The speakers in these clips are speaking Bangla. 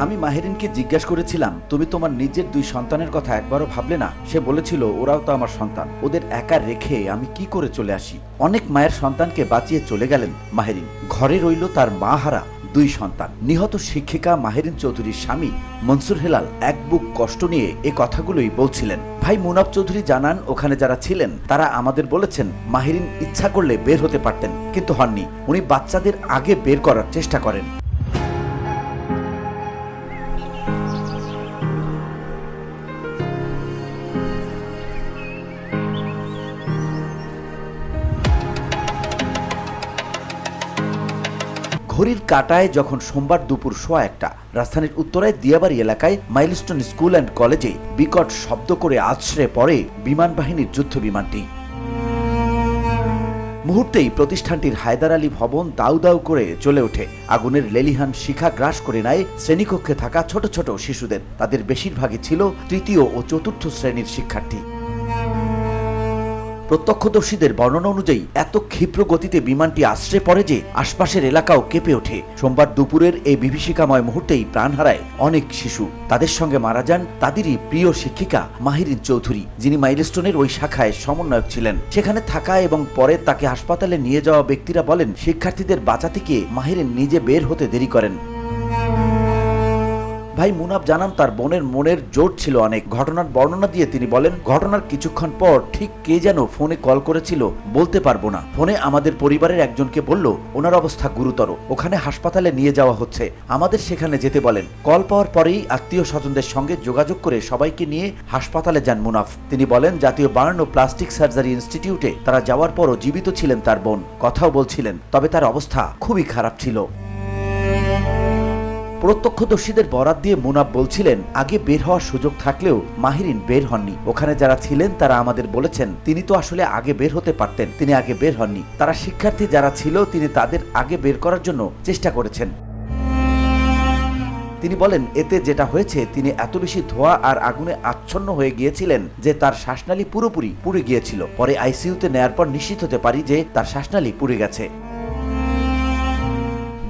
আমি মাহেরিনকে জিজ্ঞাসা করেছিলাম, তুমি তোমার নিজের 2 সন্তানের কথা একবারও ভাবলে না? সে বলেছিল, ওরাও তো আমার সন্তান, ওদের একা রেখে আমি কি করে চলে আসি। অনেক মায়ের সন্তানকে বাঁচিয়ে চলে গেলেন মাহেরিন। ঘরে রইল তার মা হারা 2 সন্তান। নিহত শিক্ষিকা মাহেরিন চৌধুরীর স্বামী মনসুর হেলাল এক বুক কষ্ট নিয়ে এ কথাগুলোই বলছিলেন। ভাই মুনাফ চৌধুরী জানান, ওখানে যারা ছিলেন তারা আমাদের বলেছেন মাহেরিন ইচ্ছা করলে বের হতে পারতেন, কিন্তু হননি। উনি বাচ্চাদের আগে বের করার চেষ্টা করেন। ঘড়ির কাঁটায় যখন সোমবার দুপুর 1:15 রাজধানীর উত্তরায় দিয়াবাড়ি এলাকায় মাইলস্টোন স্কুল অ্যান্ড কলেজে বিকট শব্দ করে আছড়ে পড়ে বিমান বাহিনীর যুদ্ধ বিমানটি। মুহূর্তেই প্রতিষ্ঠানটির হায়দার আলী ভবন দাউ দাউ করে জ্বলে ওঠে। আগুনের লেলিহান শিখা গ্রাস করে নেয় শ্রেণীকক্ষে থাকা ছোট ছোট শিশুদের। তাদের বেশিরভাগই ছিল 3য় ও 4র্থ শ্রেণীর শিক্ষার্থী। প্রত্যক্ষদর্শীদের বর্ণনা অনুযায়ী এত ক্ষিপ্র গতিতে বিমানটি আছড়ে পড়ে যে আশপাশের এলাকাও কেঁপে ওঠে। সোমবার দুপুরের এই বিভীষিকাময় মুহূর্তেই প্রাণ হারায় অনেক শিশু। তাদের সঙ্গে মারা যান তাদেরই প্রিয় শিক্ষিকা মাহেরিন চৌধুরী, যিনি মাইলস্টোনের ওই শাখায় সমন্বয়ক ছিলেন। সেখানে থাকা এবং পরে তাকে হাসপাতালে নিয়ে যাওয়া ব্যক্তিরা বলেন, শিক্ষার্থীদের বাঁচাতে গিয়ে মাহেরিন নিজে বের হতে দেরি করেন। ভাই মুনাফ জানান, তার বোনের মনের জোর ছিল অনেক। ঘটনার বর্ণনা দিয়ে তিনি বলেন, ঘটনার কিছুক্ষণ পর ঠিক কে যেন ফোনে কল করেছিল, বলতে পারবো না। ফোনে আমাদের পরিবারের একজনকে বলল ওনার অবস্থা গুরুতর, ওখানে হাসপাতালে নিয়ে যাওয়া হচ্ছে, আমাদের সেখানে যেতে বলেন। কল পাওয়ার পরেই আত্মীয় স্বজনদের সঙ্গে যোগাযোগ করে সবাইকে নিয়ে হাসপাতালে যান মুনাফ। তিনি বলেন, জাতীয় বার্ন ও প্লাস্টিক সার্জারি ইনস্টিটিউটে তারা যাওয়ার পরও জীবিত ছিলেন তার বোন, কথাও বলছিলেন, তবে তার অবস্থা খুবই খারাপ ছিল। প্রত্যক্ষদর্শীদের বরাত দিয়ে মুনাফ বলছিলেন, আগে বের হওয়ার সুযোগ থাকলেও মাহেরিন বের হননি। ওখানে যারা ছিলেন তারা আমাদের বলেছেন তিনি তো আসলে আগে বের হতে পারতেন, তিনি আগে বের হননি। তারা শিক্ষার্থী যারা ছিল তিনি তাদের আগে বের করার জন্য চেষ্টা করেছেন। তিনি বলেন, এতে যেটা হয়েছে, তিনি এত বেশি ধোঁয়া আর আগুনে আচ্ছন্ন হয়ে গিয়েছিলেন যে তার শ্বাসনালী পুরোপুরি পুড়ে গিয়েছিল। পরে আইসিইউতে নেয়ার পর নিশ্চিত হতে পারি যে তার শ্বাসনালী পুড়ে গেছে।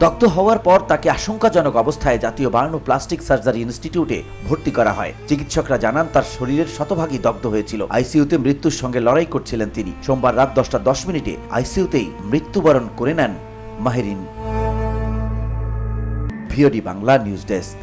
দগ্ধ হওয়ার পর তাকে আশঙ্কাজনক অবস্থায় জাতীয় বার্ন ও প্লাস্টিক সার্জারি ইনস্টিটিউটে ভর্তি করা হয়। চিকিৎসকরা জানান, তার শরীরের শতভাগই দগ্ধ হয়েছিল। আইসিইউতে মৃত্যুর সঙ্গে লড়াই করছিলেন তিনি। সোমবার রাত 10:10 আইসিইউতেই মৃত্যুবরণ করে নেন Maherin. VOD Bangla news desk.